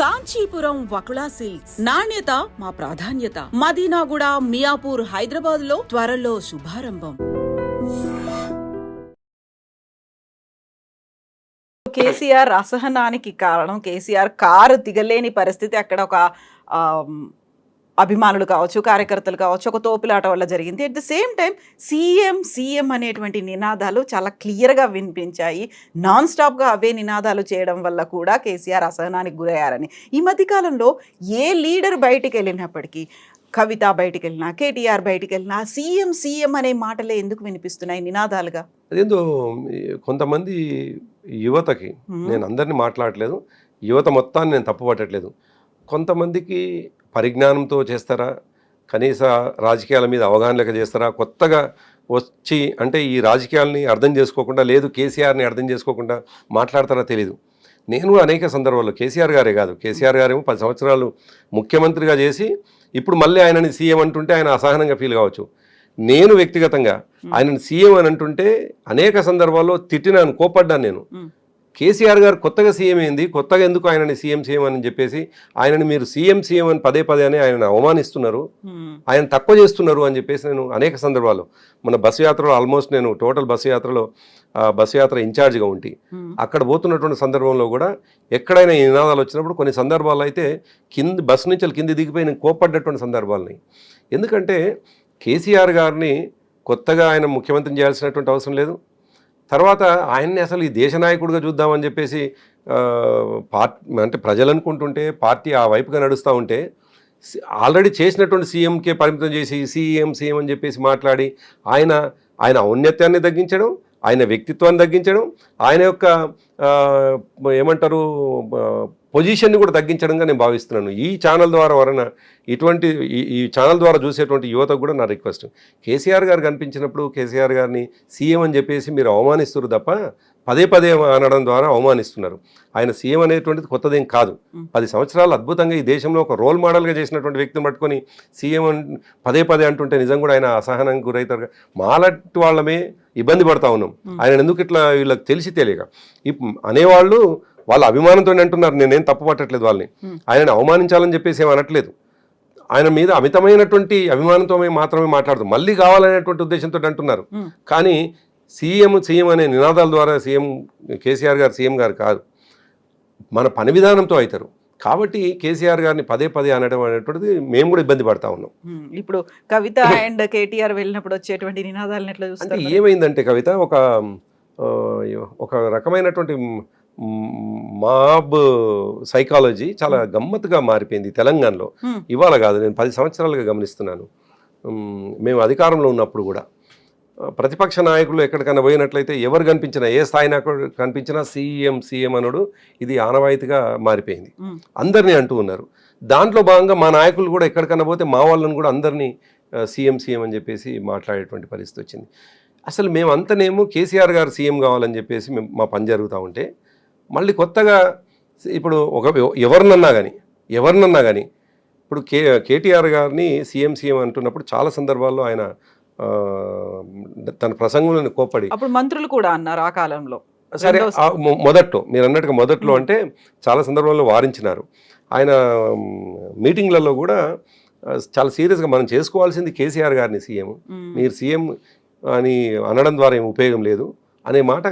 Kanchipuram Vakula silks నాణ్యత మా ప్రాధాన్యత. మదీనాగూడ, మియాపూర్, హైదరాబాద్ లో త్వరలో శుభారంభం. కేసీఆర్ అసహనానికి కారణం కేసీఆర్ కారు దిగలేని పరిస్థితి. అక్కడ ఒక అభిమానులు కావచ్చు, కార్యకర్తలు కావచ్చు, ఒక తోపులాట వల్ల జరిగింది. At the same time CM అనేటువంటి నినాదాలు చాలా క్లియర్గా వినిపించాయి. నాన్ స్టాప్గా అవే నినాదాలు చేయడం వల్ల కూడా కేసీఆర్ అసహనానికి గురయ్యారని. ఈ మధ్యకాలంలో ఏ లీడర్ బయటికి వెళ్ళినప్పటికీ, కవిత బయటికి వెళ్ళినా, కేటీఆర్ బయటికి వెళ్ళినా సీఎం అనే మాటలే ఎందుకు వినిపిస్తున్నాయి నినాదాలుగా? అదేందో కొంతమంది యువతకి, నేను అందరినీ మాట్లాడలేదు, యువత మొత్తాన్ని నేను తప్పు పట్టట్లేదు, కొంతమందికి పరిజ్ఞానంతో చేస్తారా, కనీస రాజకీయాల మీద అవగాహన లేక చేస్తారా, కొత్తగా వచ్చి అంటే ఈ రాజకీయాలని అర్థం చేసుకోకుండా, లేదు కేసీఆర్ని అర్థం చేసుకోకుండా మాట్లాడతారా తెలియదు. నేను అనేక సందర్భాల్లో, కేసీఆర్ గారే కాదు, కేసీఆర్ గారేమో 10 సంవత్సరాలు ముఖ్యమంత్రిగా చేసి ఇప్పుడు మళ్ళీ ఆయనని సీఎం అంటుంటే ఆయన అసహనంగా ఫీల్ కావచ్చు. నేను వ్యక్తిగతంగా ఆయనని సీఎం అని అంటుంటే అనేక సందర్భాల్లో తిట్టినాను, కోపడ్డాను. నేను కేసీఆర్ గారు కొత్తగా సీఎం అయింది, కొత్తగా ఎందుకు ఆయనని సీఎం అని చెప్పేసి ఆయనని మీరు సీఎం అని పదే అని ఆయన అవమానిస్తున్నారు, ఆయన తక్కువ చేస్తున్నారు అని చెప్పేసి నేను అనేక సందర్భాల్లో, మన బస్సు యాత్రలో ఆల్మోస్ట్ నేను టోటల్ బస్సు యాత్ర ఇన్ఛార్జ్గా ఉండి అక్కడ పోతున్నటువంటి సందర్భంలో కూడా ఎక్కడైనా ఈ నినాదాలు వచ్చినప్పుడు కొన్ని సందర్భాల్లో అయితే బస్సు నుంచి కింది దిగిపోయి నేను కోపడ్డటువంటి సందర్భాలని. ఎందుకంటే కేసీఆర్ గారిని కొత్తగా ఆయన ముఖ్యమంత్రిని చేయాల్సినటువంటి అవసరం లేదు. తర్వాత ఆయన్ని అసలు ఈ దేశ నాయకుడిగా చూద్దామని చెప్పేసి అంటే ప్రజలు అనుకుంటుంటే, పార్టీ ఆ వైపుగా నడుస్తూ ఉంటే ఆల్రెడీ చేసినటువంటి సీఎంకే పరిమితం చేసి సీఎం అని చెప్పేసి మాట్లాడి ఆయన ఔన్నత్యాన్ని తగ్గించడం, ఆయన వ్యక్తిత్వాన్ని తగ్గించడం, ఆయన యొక్క ఏమంటారు పొజిషన్ని కూడా తగ్గించడంగా నేను భావిస్తున్నాను. ఈ ఛానల్ ద్వారా వలన ఈ ఛానల్ ద్వారా చూసేటువంటి యువతకు కూడా నా రిక్వెస్ట్, కేసీఆర్ గారు కనిపించినప్పుడు కేసీఆర్ గారిని సీఎం అని చెప్పేసి మీరు అవమానిస్తున్నారు తప్ప పదే అనడం ద్వారా అవమానిస్తున్నారు. ఆయన సీఎం అనేటువంటిది కొత్తదేం కాదు. 10 సంవత్సరాలు అద్భుతంగా ఈ దేశంలో ఒక రోల్ మోడల్గా చేసినటువంటి వ్యక్తిని పట్టుకొని సీఎం పదే అంటుంటే నిజం కూడా ఆయన అసహనానికి గురవుతారు. మాలాంటి వాళ్ళమే ఇబ్బంది పడతా ఉన్నాం. ఆయన ఎందుకు ఇట్లా వీళ్ళకి తెలియక అనేవాళ్ళు వాళ్ళ అభిమానంతో అంటున్నారు, నేనేం తప్పు పట్టట్లేదు వాళ్ళని, ఆయనని అవమానించాలని చెప్పేసి ఏం అనట్లేదు. ఆయన మీద అమితమైనటువంటి అభిమానంతో మాత్రమే మాట్లాడుతాం, మళ్ళీ కావాలనేటువంటి ఉద్దేశంతో అంటున్నారు. కానీ సీఎం అనే నినాదాల ద్వారా కేసీఆర్ గారు సీఎం గారు కాదు, మన పని విధానంతో అవుతారు. కాబట్టి కేసీఆర్ గారిని పదే అనడం అనేటువంటిది మేము కూడా ఇబ్బంది పడతా ఉన్నాం. ఇప్పుడు కవిత అండ్ కేటీఆర్ వెళ్ళినప్పుడు వచ్చేటువంటి నినాదాలను ఎట్లా చూస్తారు? అంటే ఏమైందంటే కవిత ఒక రకమైనటువంటి మాబ్ సైకాలజీ చాలా గమ్మత్తుగా మారిపోయింది తెలంగాణలో. ఇవాళ కాదు, నేను 10 సంవత్సరాలుగా గమనిస్తున్నాను. మేము అధికారంలో ఉన్నప్పుడు కూడా ప్రతిపక్ష నాయకులు ఎక్కడికైనా పోయినట్లయితే ఎవరు కనిపించినా, ఏ స్థాయి నాయకుడు కనిపించినా సీఎం అనుడు ఇది ఆనవాయితీగా మారిపోయింది. అందరినీ అంటూ ఉన్నారు. దాంట్లో భాగంగా మా నాయకులు కూడా ఎక్కడికైనా పోతే మా వాళ్ళని కూడా అందరినీ సీఎం అని చెప్పేసి మాట్లాడేటువంటి పరిస్థితి వచ్చింది. అసలు మేమంతనేమో కేసీఆర్ గారు సీఎం కావాలని చెప్పేసి మా పని జరుగుతూ ఉంటే, మళ్ళీ కొత్తగా ఇప్పుడు ఎవరినన్నా కానీ ఇప్పుడు కేటీఆర్ గారిని సీఎం అంటున్నప్పుడు చాలా సందర్భాల్లో ఆయన తన ప్రసంగంలో కోప్పడి, అప్పుడు మంత్రులు కూడా అన్నారు ఆ కాలంలో. సరే మొదట్లో మీరు అన్నట్టుగా మొదట్లో అంటే చాలా సందర్భాల్లో వారించినారు. ఆయన మీటింగ్లలో కూడా చాలా సీరియస్గా మనం చేసుకోవాల్సింది కేసీఆర్ గారిని సీఎం, మీరు సీఎం అని అనడం ద్వారా ఏం ఉపయోగం లేదు అనే మాట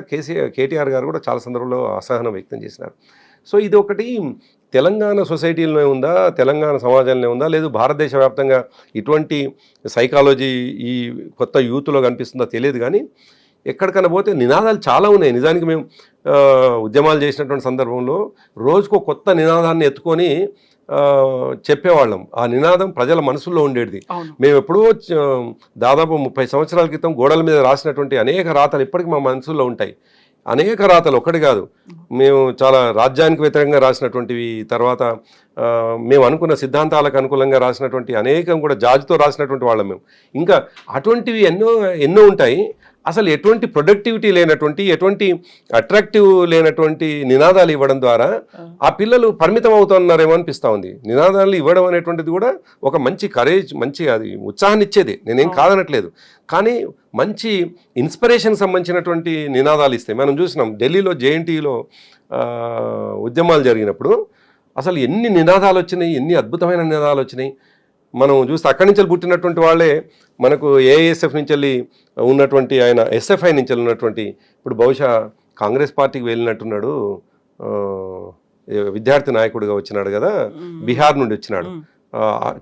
కేటీఆర్ గారు కూడా చాలా సందర్భంలో అసహనం వ్యక్తం చేసినారు. సో ఇది ఒకటి తెలంగాణ సొసైటీలోనే ఉందా, తెలంగాణ సమాజంలో ఉందా, లేదు భారతదేశ వ్యాప్తంగా ఇటువంటి సైకాలజీ ఈ కొత్త యూత్లో కనిపిస్తుందా తెలియదు. కానీ ఎక్కడికైనా పోతే నినాదాలు చాలా ఉన్నాయి. నిజానికి మేము ఉద్యమాలు చేసినటువంటి సందర్భంలో రోజుకో కొత్త నినాదాన్ని ఎత్తుకొని చెప్పేవాళ్ళం. ఆ నినాదం ప్రజల మనసుల్లో ఉండేది. మేము ఎప్పుడో దాదాపు 30 సంవత్సరాల క్రితం గోడల మీద రాసినటువంటి అనేక రాతలు ఇప్పటికీ మా మనసుల్లో ఉంటాయి. అనేక రాతలు, ఒకటి కాదు. మేము చాలా రాజ్యానికి వ్యతిరేకంగా రాసినటువంటివి, తర్వాత మేము అనుకున్న సిద్ధాంతాలకు అనుకూలంగా రాసినటువంటి అనేకం కూడా జాజితో రాసినటువంటి వాళ్ళం మేము. ఇంకా అటువంటివి ఎన్నో ఉంటాయి. అసలు ఎటువంటి ప్రొడక్టివిటీ లేనటువంటి, ఎటువంటి అట్రాక్టివ్ లేనటువంటి నినాదాలు ఇవ్వడం ద్వారా ఆ పిల్లలు పరిమితం అవుతున్నారేమో అనిపిస్తూ ఉంది. నినాదాలు ఇవ్వడం అనేటువంటిది కూడా ఒక మంచి కరేజ్, మంచి అది ఉత్సాహాన్ని ఇచ్చేది, నేనేం కాదనట్లేదు. కానీ మంచి ఇన్స్పిరేషన్ సంబంధించినటువంటి నినాదాలు ఇస్తాయి. మనం చూసినాం ఢిల్లీలో జేఎన్టీయూలో ఉద్యమాలు జరిగినప్పుడు అసలు ఎన్ని నినాదాలు వచ్చినాయి, ఎన్ని అద్భుతమైన నినాదాలు వచ్చినాయి. మనం చూస్తే అక్కడి నుంచి పుట్టినటువంటి వాళ్ళే మనకు ఏఐఎస్ఎఫ్ నుంచి వెళ్ళి ఉన్నటువంటి ఆయన ఎస్ఎఫ్ఐ నుంచి ఉన్నటువంటి ఇప్పుడు బహుశా కాంగ్రెస్ పార్టీకి వెళ్ళినట్టున్నాడు, విద్యార్థి నాయకుడిగా వచ్చినాడు కదా, బీహార్ నుండి వచ్చినాడు,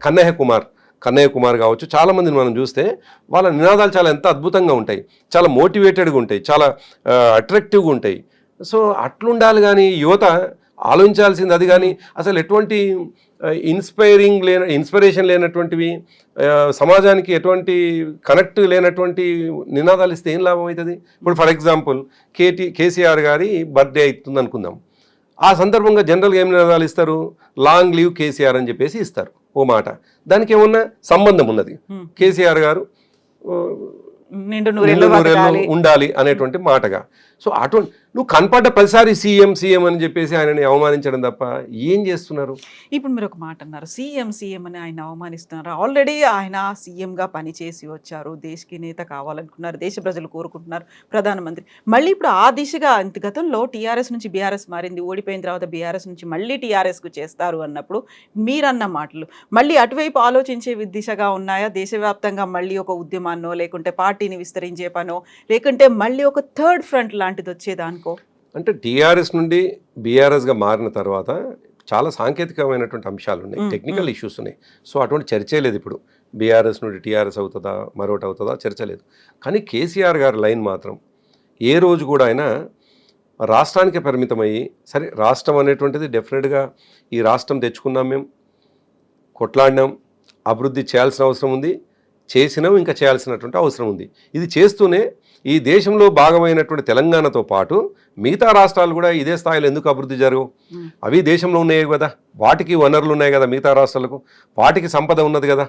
కన్నయ్య కుమార్ కావచ్చు. చాలామందిని మనం చూస్తే వాళ్ళ నినాదాలు చాలా ఎంత అద్భుతంగా ఉంటాయి, చాలా మోటివేటెడ్గా ఉంటాయి, చాలా అట్రాక్టివ్గా ఉంటాయి. సో అట్లుండాలి. కానీ యువత ఆలోచించాల్సింది అది. కానీ అసలు ఎటువంటి ఇన్స్పిరేషన్ లేనటువంటివి, సమాజానికి ఎటువంటి కనెక్ట్ లేనటువంటి నినాదాలు ఇస్తే ఏం లాభం అవుతుంది? ఇప్పుడు ఫర్ ఎగ్జాంపుల్ కేసీఆర్ గారి బర్త్డే అవుతుంది అనుకుందాం. ఆ సందర్భంగా జనరల్గా ఏం నినాదాలు ఇస్తారు? లాంగ్ లీవ్ కేసీఆర్ అని చెప్పేసి ఇస్తారు ఓ మాట. దానికి ఏమన్నా సంబంధం ఉన్నది? కేసీఆర్ గారు నిండు ఉండాలి అనేటువంటి మాటగా. సో అటువంటి నువ్వు కనపడ్డ ప్రతిసారి సీఎం అని చెప్పేసి ఆయనని అవమానించడం తప్ప ఏం చేస్తున్నారు? ఇప్పుడు మీరు ఒక మాట అన్నారు, సీఎం అని ఆయన అవమానిస్తున్నారు. ఆల్రెడీ ఆయన సీఎంగా పనిచేసి వచ్చారు, దేశకి నేత కావాలనుకున్నారు, దేశ ప్రజలు కోరుకుంటున్నారు, ప్రధానమంత్రి. మళ్ళీ ఇప్పుడు ఆ దిశగా గతంలో టీఆర్ఎస్ నుంచి బీఆర్ఎస్ మారింది, ఓడిపోయిన తర్వాత బీఆర్ఎస్ నుంచి మళ్ళీ టీఆర్ఎస్కు చేస్తారు అన్నప్పుడు మీరన్న మాటలు మళ్ళీ అటువైపు ఆలోచించే దిశగా ఉన్నాయా? దేశవ్యాప్తంగా మళ్ళీ ఒక ఉద్యమాన్నో, లేకుంటే పార్టీని విస్తరించే పనో, లేకుంటే మళ్ళీ ఒక థర్డ్ ఫ్రంట్ లాంటిది వచ్చేదానికో? అంటే టీఆర్ఎస్ నుండి బీఆర్ఎస్గా మారిన తర్వాత చాలా సాంకేతికమైనటువంటి అంశాలు ఉన్నాయి, టెక్నికల్ ఇష్యూస్ ఉన్నాయి. సో అటువంటి చర్చే లేదు. ఇప్పుడు బీఆర్ఎస్ నుండి టీఆర్ఎస్ అవుతుందా, మరొకటి అవుతుందా, చర్చ లేదు. కానీ కేసీఆర్ గారి లైన్ మాత్రం ఏ రోజు కూడా ఆయన రాష్ట్రానికే పరిమితమయ్యి, సరే రాష్ట్రం అనేటువంటిది డెఫినెట్గా ఈ రాష్ట్రం తెచ్చుకున్నాం, మేము కొట్లాడినాం, అభివృద్ధి చేయాల్సిన అవసరం ఉంది, చేసినాం, ఇంకా చేయాల్సినటువంటి అవసరం ఉంది. ఇది చేస్తూనే ఈ దేశంలో భాగమైనటువంటి తెలంగాణతో పాటు మిగతా రాష్ట్రాలు కూడా ఇదే స్థాయిలో ఎందుకు అభివృద్ధి జరగవు? అవి దేశంలో ఉన్నాయి కదా, వాటికి వనరులు ఉన్నాయి కదా, మిగతా రాష్ట్రాలకు వాటికి సంపద ఉన్నది కదా.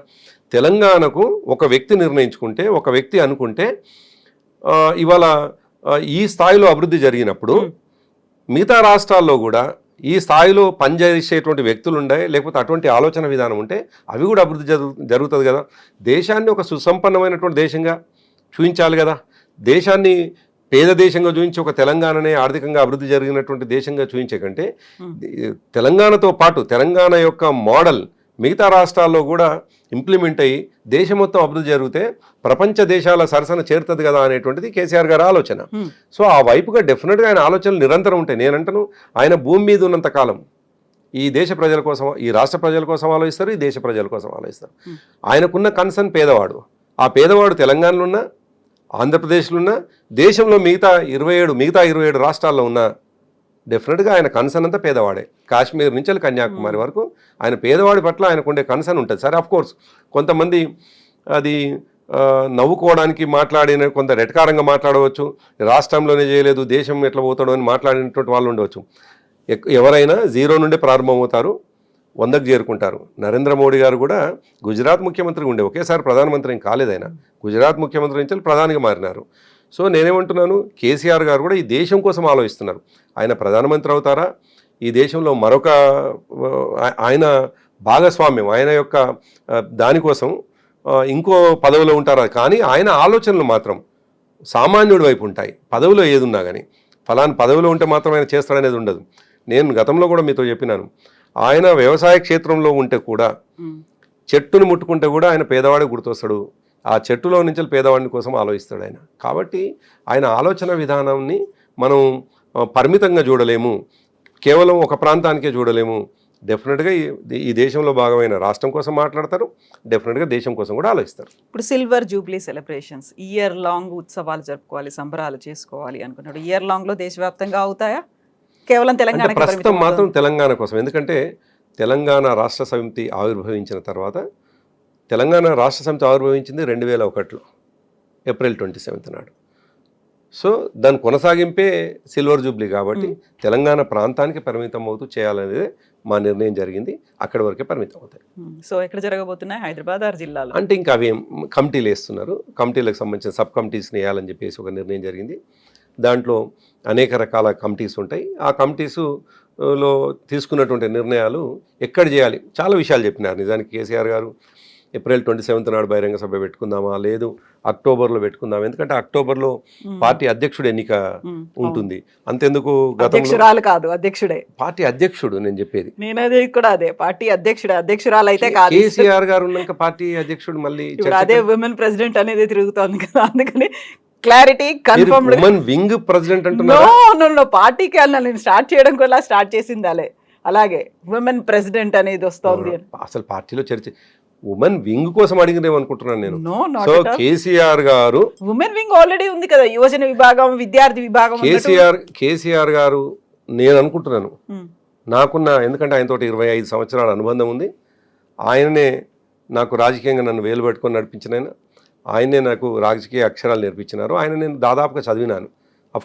తెలంగాణకు ఒక వ్యక్తి నిర్ణయించుకుంటే, ఒక వ్యక్తి అనుకుంటే ఇవాళ ఈ స్థాయిలో అభివృద్ధి జరిగినప్పుడు మిగతా రాష్ట్రాల్లో కూడా ఈ స్థాయిలో పనిచేసేటువంటి వ్యక్తులు ఉన్నాయి, లేకపోతే అటువంటి ఆలోచన విధానం ఉంటే అవి కూడా అభివృద్ధి జరుగుతుంది కదా. దేశాన్ని ఒక సుసంపన్నమైనటువంటి దేశంగా చూపించాలి కదా. దేశాన్ని పేద దేశంగా చూపించి ఒక తెలంగాణనే ఆర్థికంగా అభివృద్ధి జరిగినటువంటి దేశంగా చూపించే కంటే తెలంగాణతో పాటు తెలంగాణ యొక్క మోడల్ మిగతా రాష్ట్రాల్లో కూడా ఇంప్లిమెంట్ అయ్యి దేశం మొత్తం అభివృద్ధి జరిగితే ప్రపంచ దేశాల సరసన చేరుతుంది కదా అనేటువంటిది కేసీఆర్ గారి ఆలోచన. సో ఆ వైపుగా డెఫినెట్గా ఆయన ఆలోచనలు నిరంతరం ఉంటాయి. నేనంటాను ఆయన భూమి మీద ఉన్నంత కాలం ఈ దేశ ప్రజల కోసం, ఈ రాష్ట్ర ప్రజల కోసం ఆలోచిస్తారు, ఈ దేశ ప్రజల కోసం ఆలోచిస్తారు. ఆయనకున్న కన్సర్న్ పేదవాడు. ఆ పేదవాడు తెలంగాణలో ఉన్న, ఆంధ్రప్రదేశ్లో ఉన్న, దేశంలో మిగతా 27 రాష్ట్రాల్లో ఉన్న డెఫినెట్గా ఆయన కన్సర్న్ అంతా పేదవాడే. కాశ్మీర్ నుంచి కన్యాకుమారి వరకు ఆయన పేదవాడి పట్ల ఆయనకు ఉండే కన్సర్న్ ఉంటుంది. సరే ఆఫ్కోర్స్ కొంతమంది అది నవ్వుకోవడానికి మాట్లాడిన, కొంత రెటకారంగా మాట్లాడవచ్చు, రాష్ట్రంలోనే చేయలేదు దేశం ఎట్లా పోతాడో అని మాట్లాడినటువంటి వాళ్ళు ఉండవచ్చు. ఎవరైనా 0 నుండే ప్రారంభమవుతారు, 100కు చేరుకుంటారు. నరేంద్ర మోడీ గారు కూడా గుజరాత్ ముఖ్యమంత్రిగా ఉండే, ఒకేసారి ప్రధానమంత్రి ఏం కాలేదు. ఆయన గుజరాత్ ముఖ్యమంత్రి నుంచి ప్రధానిగా మారినారు. సో నేనేమంటున్నాను, కేసీఆర్ గారు కూడా ఈ దేశం కోసం ఆలోచిస్తున్నారు. ఆయన ప్రధానమంత్రి అవుతారా, ఈ దేశంలో మరొక ఆయన భాగస్వామ్యం, ఆయన యొక్క దానికోసం ఇంకో పదవిలో ఉంటారా, కానీ ఆయన ఆలోచనలు మాత్రం సామాన్యుడి వైపు ఉంటాయి. పదవిలో ఏది ఉన్నా కానీ ఫలానా పదవిలో ఉంటే మాత్రం ఆయన చేస్తాడనేది ఉండదు. నేను గతంలో కూడా మీతో చెప్పినాను, ఆయన వ్యవసాయ క్షేత్రంలో ఉంటే కూడా చెట్టును ముట్టుకుంటే కూడా ఆయన పేదవాడికి గుర్తొస్తాడు. ఆ చెట్టులో నుంచి పేదవాడిని కోసం ఆలోచిస్తాడు ఆయన. కాబట్టి ఆయన ఆలోచన విధానాన్ని మనం పరిమితంగా చూడలేము, కేవలం ఒక ప్రాంతానికే చూడలేము. డెఫినెట్గా ఈ దేశంలో భాగమైన రాష్ట్రం కోసం మాట్లాడతారు, డెఫినెట్గా దేశం కోసం కూడా ఆలోచిస్తారు. ఇప్పుడు silver Jubilee celebrations year long ఉత్సవాలు జరుపుకోవాలి, సంబరాలు చేసుకోవాలి అనుకున్నాడు. ఇయర్ లాంగ్లో దేశవ్యాప్తంగా అవుతాయా, కేవలం తెలంగాణ? ప్రస్తుతం మాత్రం తెలంగాణ కోసం. ఎందుకంటే తెలంగాణ రాష్ట్ర సమితి ఆవిర్భవించిన తర్వాత, తెలంగాణ రాష్ట్ర సమితి ఆవిర్భవించింది 2001లో ఏప్రిల్ 27 నాడు. సో దాని కొనసాగింపే సిల్వర్ జూబ్లీ కాబట్టి తెలంగాణ ప్రాంతానికి పరిమితం అవుతూ చేయాలనేది మా నిర్ణయం జరిగింది. అక్కడి వరకే పరిమితం అవుతాయి. సో ఎక్కడ జరగబోతున్నాయి, హైదరాబాద్ ఆర్ జిల్లాలో? అంటే ఇంకా అవి కమిటీలు వేస్తున్నారు, కమిటీలకు సంబంధించిన సబ్ కమిటీస్ని వేయాలని చెప్పేసి ఒక నిర్ణయం జరిగింది. దాంట్లో అనేక రకాల కమిటీస్ ఉంటాయి. ఆ కమిటీస్లో తీసుకున్నటువంటి నిర్ణయాలు ఎక్కడ చేయాలి, చాలా విషయాలు చెప్పినారు. నిజానికి కేసీఆర్ గారు ఏప్రిల్ 27 నాడు బహిరంగ సభ పెట్టుకుందామా, లేదు అక్టోబర్లో పెట్టుకుందామా, ఎందుకంటే అక్టోబర్లో పార్టీ అధ్యక్షుడు ఎన్నిక ఉంటుంది. అంతెందుకు గతంలో అధ్యక్షురాలు కాదు, అధ్యక్షుడే. పార్టీ అధ్యక్షుడు నేను చెప్పేది. నేను అది కూడా అదే పార్టీ అధ్యక్షుడు, అధ్యక్షురాలు అయితే కాదు. కేసీఆర్ గారు ఉన్నాక పార్టీ అధ్యక్షుడు మళ్ళీ ఇప్పుడు అదే విమెన్ ప్రెసిడెంట్ అనేది తిరుగుతోంది కదా, అందుకని clarity confirm. Women wing president అంటున్నారు. నో పార్టీకి నేను స్టార్ట్ చేయడం కూడా స్టార్ట్ చేసింది అలాగే విమెన్ ప్రెసిడెంట్ అనేది వస్తోంది. అసలు పార్టీలో చర్చ ఉమెన్ వింగ్ కోసం అడిగినేమో అనుకుంటున్నాను నేను. సో కేసీఆర్ గారు ఉమెన్ వింగ్ ఆల్రెడీ ఉంది కదా, యువజన విభాగం, విద్యార్థి విభాగం. కేసీఆర్ గారు నేను అనుకుంటున్నాను, నాకున్న, ఎందుకంటే ఆయనతో 25 సంవత్సరాల అనుబంధం ఉంది. ఆయననే నాకు రాజకీయంగా నన్ను వేలు పెట్టుకొని నడిపించిన ఆయనే నాకు రాజకీయ అక్షరాలు నేర్పించినారు. ఆయన నేను దాదాపుగా చదివినాను.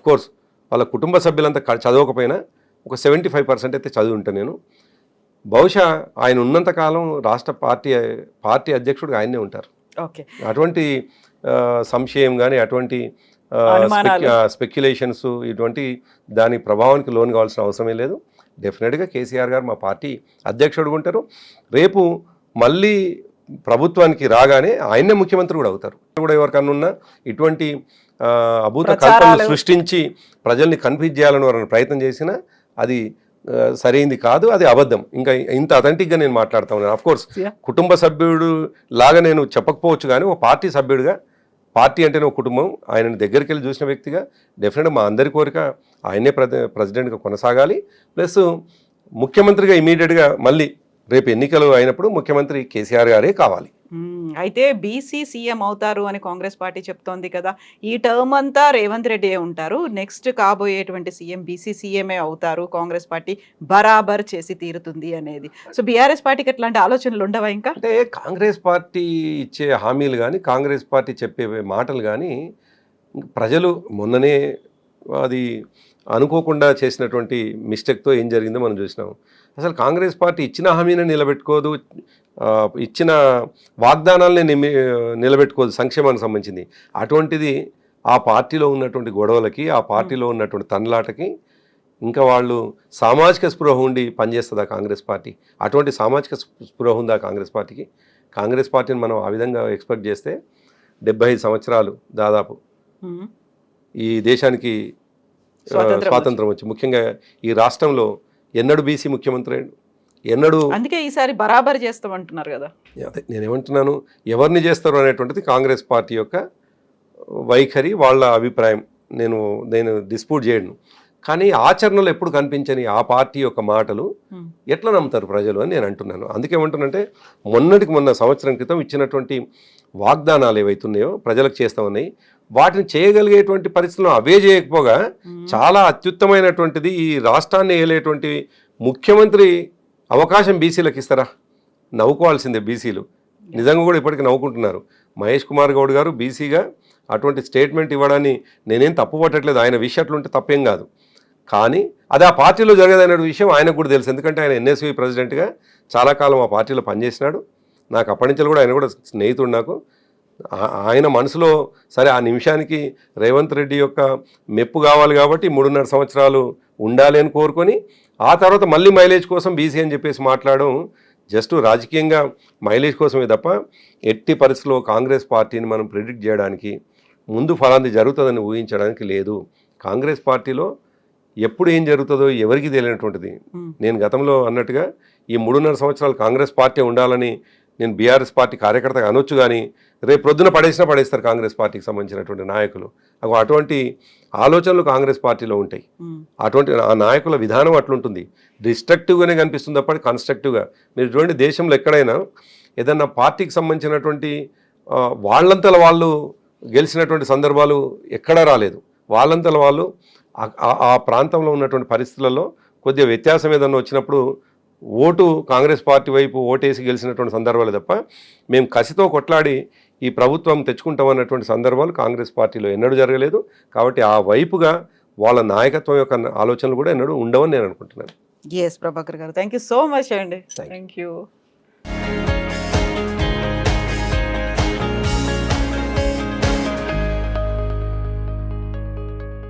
కోర్స్ వాళ్ళ కుటుంబ సభ్యులంతా చదవకపోయినా ఒక 75% అయితే చదివి ఉంటాను నేను. బహుశా ఆయన ఉన్నంతకాలం రాష్ట్ర పార్టీ అధ్యక్షుడిగా ఆయనే ఉంటారు. అటువంటి సంశయం కానీ, అటువంటి స్పెక్యులేషన్స్, ఇటువంటి దాని ప్రభావానికి లోన్ కావాల్సిన అవసరమే లేదు. డెఫినెట్గా కేసీఆర్ గారు మా పార్టీ అధ్యక్షుడు ఉంటారు. రేపు మళ్ళీ ప్రభుత్వానికి రాగానే ఆయనే ముఖ్యమంత్రి కూడా అవుతారు. కూడా ఎవరికన్నా ఉన్నా ఇటువంటి అభూత కల్పనలు సృష్టించి ప్రజల్ని కన్ఫ్యూజ్ చేయాలని వారిని ప్రయత్నం చేసినా అది సరైంది కాదు, అది అబద్ధం. ఇంకా ఇంత అథెంటిక్గా నేను మాట్లాడుతూ ఉన్నాను. అఫ్కోర్స్ కుటుంబ సభ్యుడు లాగా నేను చెప్పకపోవచ్చు, కానీ ఒక పార్టీ సభ్యుడిగా, పార్టీ అంటేనే ఒక కుటుంబం, ఆయనని దగ్గరికి వెళ్ళి చూసిన వ్యక్తిగా డెఫినెట్గా మా అందరి కోరిక ఆయనే ప్రెసిడెంట్గా కొనసాగాలి. ప్లస్ ముఖ్యమంత్రిగా ఇమీడియట్గా మళ్ళీ రేపు ఎన్నికలు అయినప్పుడు ముఖ్యమంత్రి కేసీఆర్ గారే కావాలి. అయితే బీసీ సీఎం అవుతారు అని కాంగ్రెస్ పార్టీ చెప్తోంది కదా, ఈ టర్మ్ అంతా రేవంత్ రెడ్డి ఉంటారు, నెక్స్ట్ కాబోయేటువంటి సీఎం బీసీ సీఎంఏ అవుతారు, కాంగ్రెస్ పార్టీ బరాబర్ చేసి తీరుతుంది అనేది. సో బీఆర్ఎస్ పార్టీకి ఎట్లాంటి ఆలోచనలు ఉండవా? ఇంకా అంటే కాంగ్రెస్ పార్టీ ఇచ్చే హామీలు కానీ, కాంగ్రెస్ పార్టీ చెప్పే మాటలు కానీ ప్రజలు మొన్ననే అది అనుకోకుండా చేసినటువంటి మిస్టేక్తో ఏం జరిగిందో మనం చూసినాం. అసలు కాంగ్రెస్ పార్టీ ఇచ్చిన హామీని నిలబెట్టుకోదు, ఇచ్చిన వాగ్దానాలని నిలబెట్టుకోదు సంక్షేమానికి సంబంధించింది. అటువంటిది ఆ పార్టీలో ఉన్నటువంటి గొడవలకి, ఆ పార్టీలో ఉన్నటువంటి తన్లాటకి ఇంకా వాళ్ళు సామాజిక స్పృహ ఉండి పనిచేస్తుందా కాంగ్రెస్ పార్టీ? అటువంటి సామాజిక స్పృహ ఉందా కాంగ్రెస్ పార్టీకి? కాంగ్రెస్ పార్టీని మనం ఆ విధంగా ఎక్స్పెక్ట్ చేస్తే 75 సంవత్సరాలు దాదాపు ఈ దేశానికి స్వాతంత్రం వచ్చి, ముఖ్యంగా ఈ రాష్ట్రంలో ఎన్నడూ బీసీ ముఖ్యమంత్రి అయ్యాడు, ఎన్నడూ. అందుకే ఈసారి బరాబర్ చేస్తామంటున్నారు కదా. అదే నేనేమంటున్నాను, ఎవరిని చేస్తారు అనేటువంటిది కాంగ్రెస్ పార్టీ యొక్క వైఖరి, వాళ్ళ అభిప్రాయం. నేను డిస్ప్యూట్ చేయను. కానీ ఆచరణలో ఎప్పుడు కనిపించని ఆ పార్టీ యొక్క మాటలు ఎట్లా నమ్ముతారు ప్రజలు అని నేను అంటున్నాను. అందుకే ఏమంటున్నంటే, మొన్న సంవత్సరం క్రితం ఇచ్చినటువంటి వాగ్దానాలు ఏవైతున్నాయో ప్రజలకు చేస్తూ ఉన్నాయి, వాటిని చేయగలిగేటువంటి పరిస్థితుల్లో అవే చేయకపోగా చాలా అత్యుత్తమైనటువంటిది ఈ రాష్ట్రాన్ని ఏలేటువంటి ముఖ్యమంత్రి అవకాశం బీసీలకు ఇస్తారా? నవ్వుకోవాల్సిందే బీసీలు. నిజంగా కూడా ఇప్పటికీ నవ్వుకుంటున్నారు. మహేష్ కుమార్ గౌడ్ గారు బీసీగా అటువంటి స్టేట్మెంట్ ఇవ్వడాన్ని నేనేం తప్పు పట్టట్లేదు. ఆయన విషయాట్లుంటే తప్పేం కాదు. కానీ అది ఆ పార్టీలో జరగదనే విషయం ఆయనకు కూడా తెలుసు. ఎందుకంటే ఆయన ఎన్ఎస్వి ప్రెసిడెంట్గా చాలా కాలం ఆ పార్టీలో పనిచేసినాడు. నాకు అప్పటి నుంచి కూడా ఆయన కూడా స్నేహితుడు. నాకు ఆయన మనసులో సరే ఆ నిమిషానికి రేవంత్ రెడ్డి యొక్క మెప్పు కావాలి కాబట్టి 3.5 సంవత్సరాలు ఉండాలి అని కోరుకొని, ఆ తర్వాత మళ్ళీ మైలేజ్ కోసం బీసీ అని చెప్పేసి మాట్లాడడం జస్ట్ రాజకీయంగా మైలేజ్ కోసమే తప్ప ఎట్టి పరిస్థితుల్లో కాంగ్రెస్ పార్టీని మనం ప్రిడిక్ట్ చేయడానికి, ముందు ఫలాంది జరుగుతుందని ఊహించడానికి లేదు. కాంగ్రెస్ పార్టీలో ఎప్పుడు ఏం జరుగుతుందో ఎవరికి తెలియనటువంటిది. నేను గతంలో అన్నట్టుగా ఈ 3.5 సంవత్సరాలు కాంగ్రెస్ పార్టీ ఉండాలని నేను బీఆర్ఎస్ పార్టీ కార్యకర్తగా అనొచ్చు, కానీ రేపు ప్రొద్దున పడేస్తారు కాంగ్రెస్ పార్టీకి సంబంధించినటువంటి నాయకులు. అటువంటి ఆలోచనలు కాంగ్రెస్ పార్టీలో ఉంటాయి. అటువంటి ఆ నాయకుల విధానం అట్లుంటుంది. డిస్ట్రక్టివ్గానే కనిపిస్తుంది తప్పటి కన్స్ట్రక్టివ్గా. మీరు చూడండి, దేశంలో ఎక్కడైనా ఏదన్నా పార్టీకి సంబంధించినటువంటి వాళ్ళంతల వాళ్ళు గెలిచినటువంటి సందర్భాలు ఎక్కడా రాలేదు. వాళ్ళంతల వాళ్ళు ఆ ప్రాంతంలో ఉన్నటువంటి పరిస్థితులలో కొద్దిగా వ్యత్యాసం ఏదన్నా వచ్చినప్పుడు ఓటు కాంగ్రెస్ పార్టీ వైపు ఓటేసి గెలిచినటువంటి సందర్భాలు తప్ప మేము కసితో కొట్లాడి ఈ ప్రభుత్వం తెచ్చుకుంటామన్నటువంటి సందర్భాలు కాంగ్రెస్ పార్టీలో ఎన్నడూ జరగలేదు. కాబట్టి ఆ వైపుగా వాళ్ళ నాయకత్వం యొక్క ఆలోచనలు కూడా ఎన్నడూ ఉండవని నేను అనుకుంటున్నాను. ఎస్ ప్రభాకర్ గారు, థ్యాంక్ యూ సో మచ్ అండి. Thank you.